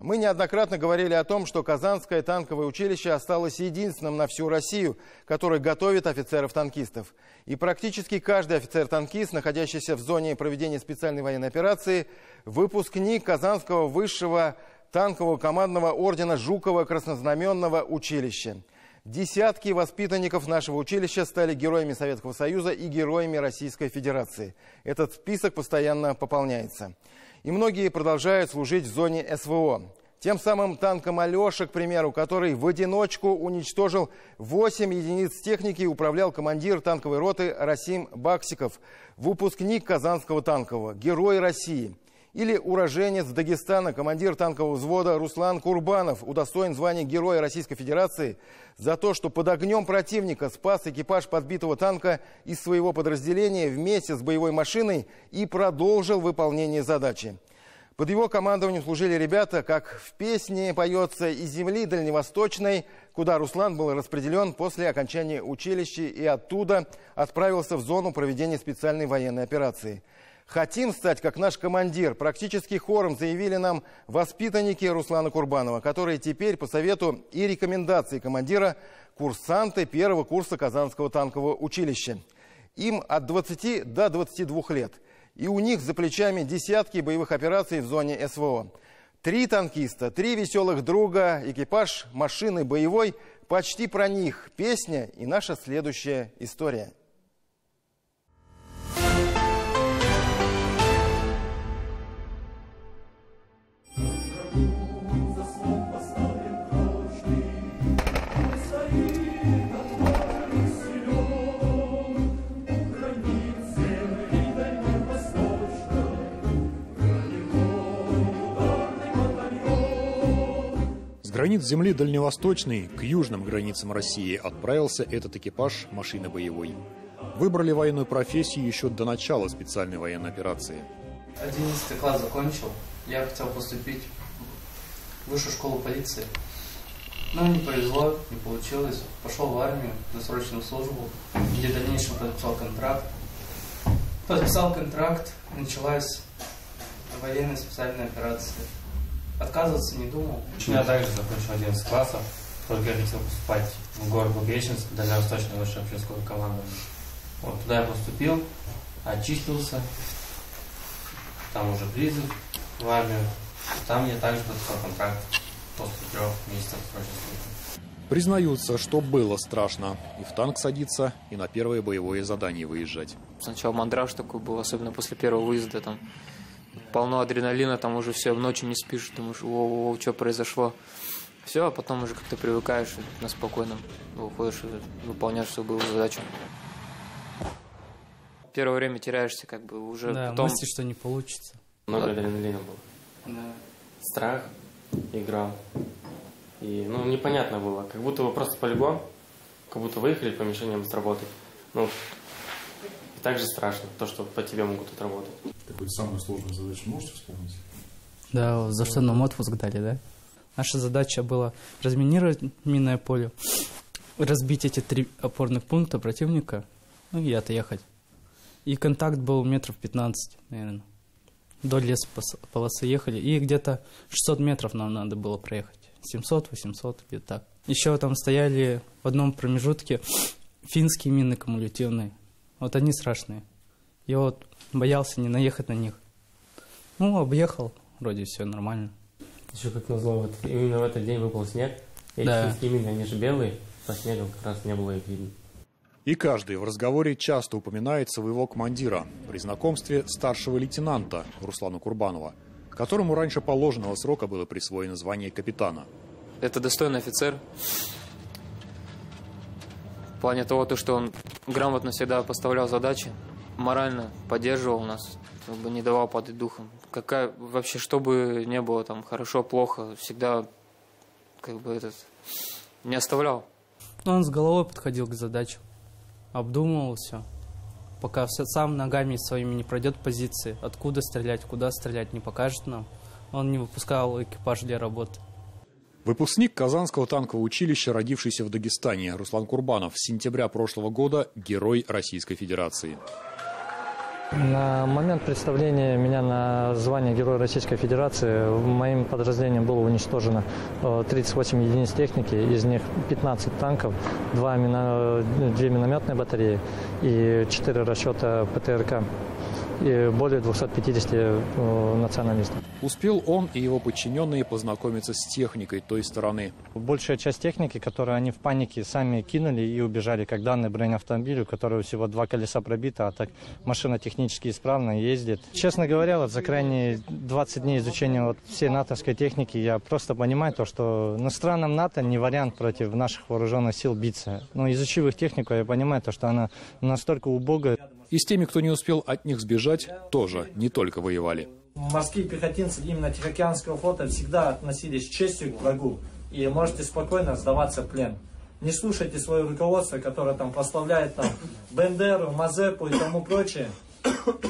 Мы неоднократно говорили о том, что Казанское танковое училище осталось единственным на всю Россию, которое готовит офицеров-танкистов. И практически каждый офицер-танкист, находящийся в зоне проведения специальной военной операции, выпускник Казанского высшего танкового командного ордена Жукова-Краснознаменного училища. Десятки воспитанников нашего училища стали героями Советского Союза и героями Российской Федерации. Этот список постоянно пополняется. И многие продолжают служить в зоне СВО. Тем самым танком «Алеша», к примеру, который в одиночку уничтожил 8 единиц техники, управлял командир танковой роты Расим Баксиков, выпускник Казанского танкового, герой России. Или уроженец Дагестана, командир танкового взвода Руслан Курбанов, удостоен звания Героя Российской Федерации за то, что под огнем противника спас экипаж подбитого танка из своего подразделения вместе с боевой машиной и продолжил выполнение задачи. Под его командованием служили ребята, как в песне поется, из земли дальневосточной, куда Руслан был распределен после окончания училища и оттуда отправился в зону проведения специальной военной операции. «Хотим стать, как наш командир», практически хором заявили нам воспитанники Руслана Курбанова, которые теперь по совету и рекомендации командира курсанты первого курса Казанского танкового училища. Им от 20 до 22 лет. И у них за плечами десятки боевых операций в зоне СВО. 3 танкиста, 3 веселых друга, экипаж машины боевой. Почти про них песня и наша следующая история. С границ земли дальневосточной к южным границам России отправился этот экипаж машины боевой. Выбрали военную профессию еще до начала специальной военной операции. 11 класс закончил. Я хотел поступить в высшую школу полиции. Но не повезло, не получилось. Пошел в армию на срочную службу, где в дальнейшем подписал контракт. Подписал контракт, началась военная специальная операция. Отказываться не думал. Я также закончил 11 классов, только я хотел поступать в город Благовещенск, дальневосточное высшее общинское командование. Вот туда я поступил, очистился, там уже призыв в армию. Там я также подписал контракт после 3 месяцев срочной службы. Признаются, что было страшно и в танк садиться, и на первое боевое задание выезжать. Сначала мандраж такой был, особенно после первого выезда. Там полно адреналина, там уже все, ночью не спишь, думаешь, о, что произошло. Все, а потом уже как-то привыкаешь, на спокойном выходишь и выполняешь свою боевую задачу. Первое время теряешься, как бы уже да, потом... мысли, что не получится. Много адреналина было. Да. Страх играл. И, непонятно было. Как будто вы просто полигон, как будто выехали по мишеням сработать. И также страшно, то, что по тебе могут отработать. Какую-то самую сложную задачу можете вспомнить? Да, за что нам отпуск дали, да? Наша задача была разминировать минное поле, разбить эти 3 опорных пункта противника, и отъехать. И контакт был метров 15, наверное. До лесополосы ехали, и где-то 600 метров нам надо было проехать. 700-800, где-то так. Еще там стояли в одном промежутке финские мины кумулятивные. Вот они страшные. Я вот боялся не наехать на них. Объехал, вроде все нормально. Еще как назло, именно в этот день выпал снег. Эти финские мины, они же белые, по снегу как раз не было их видно. И каждый в разговоре часто упоминает своего командира при знакомстве старшего лейтенанта Руслана Курбанова, которому раньше положенного срока было присвоено звание капитана. Это достойный офицер. В плане того, что он грамотно всегда поставлял задачи, морально поддерживал нас, не давал падать духом. Вообще, что бы ни было, там, хорошо, плохо, всегда не оставлял. Он с головой подходил к задаче, обдумывал все. Пока сам ногами своими не пройдет позиции, откуда стрелять, куда стрелять, не покажет нам, он не выпускал экипаж для работы. Выпускник Казанского танкового училища, родившийся в Дагестане, Руслан Курбанов, с сентября прошлого года герой Российской Федерации. На момент представления меня на звание Героя Российской Федерации моим подразделением было уничтожено 38 единиц техники, из них 15 танков, 2 минометные батареи и 4 расчета ПТРК. И более 250 националистов. Успел он и его подчиненные познакомиться с техникой той стороны. Большая часть техники, которую они в панике сами кинули и убежали, как данный бронеавтомобиль, у которого всего 2 колеса пробито, а так машина технически исправно ездит. Честно говоря, вот за крайние 20 дней изучения вот всей натовской техники я просто понимаю то, что странам НАТО не вариант против наших вооруженных сил биться. Но изучив их технику, я понимаю то, что она настолько убогая. И с теми, кто не успел от них сбежать, тоже не только воевали. Морские пехотинцы именно Тихоокеанского флота всегда относились с честью к врагу. И можете спокойно сдаваться в плен. Не слушайте свое руководство, которое там прославляет Бендеру, Мазепу и тому прочее.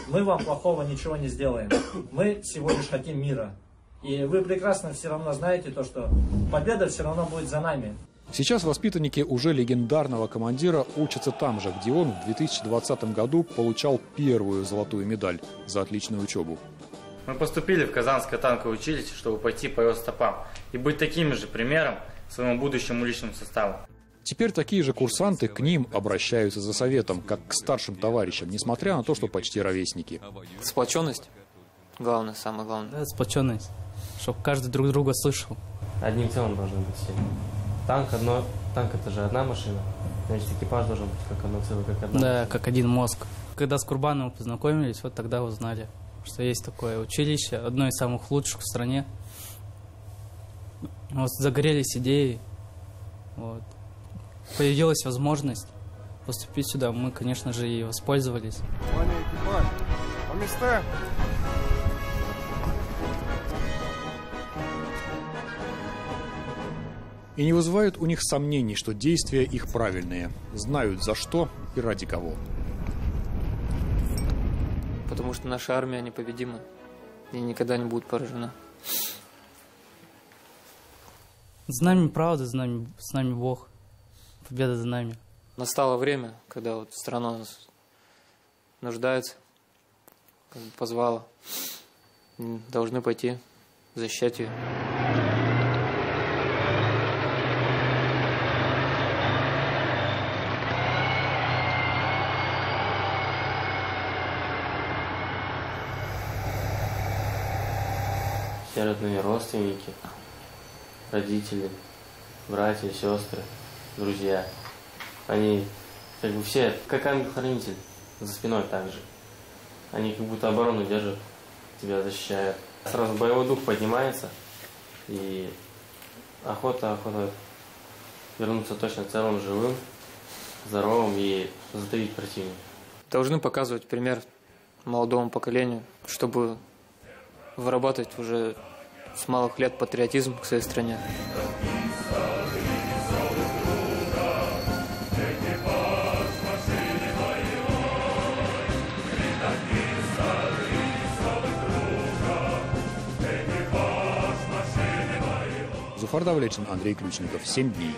Мы вам плохого ничего не сделаем. Мы всего лишь хотим мира. И вы прекрасно все равно знаете то, что победа все равно будет за нами. Сейчас воспитанники уже легендарного командира учатся там же, где он в 2020 году получал первую золотую медаль за отличную учебу. Мы поступили в Казанское танковое училище, чтобы пойти по его стопам и быть таким же примером своему будущему личному составу. Теперь такие же курсанты к ним обращаются за советом, как к старшим товарищам, несмотря на то, что почти ровесники. Сплоченность. Главное, самое главное. Да, сплоченность. Чтобы каждый друг друга слышал. Одним целым должны быть все. Танк это же одна машина, значит экипаж должен быть как одно целое, как одна. Да, машина. как один мозг. Когда с Курбановым познакомились, вот тогда узнали, что есть такое училище, одно из самых лучших в стране. Вот загорелись идеи, вот. Появилась возможность поступить сюда. Мы, конечно же, и воспользовались. По местам! И не вызывают у них сомнений, что действия их правильные. Знают за что и ради кого. Потому что наша армия непобедима и никогда не будет поражена. С нами правда, с нами Бог. Победа за нами. Настало время, когда вот страна нуждается, как бы позвала. Должны пойти защищать ее. Все родные родственники, родители, братья, сестры, друзья. Они как бы все, как ангел-хранитель, за спиной также. Они как будто оборону держат, тебя защищают. Сразу боевой дух поднимается, и охота вернуться точно целым, живым, здоровым и задавить противника. Должны показывать пример молодому поколению, чтобы вырабатывать уже с малых лет патриотизм к своей стране. Зуфар Давлечин, Андрей Ключников. 7 дней.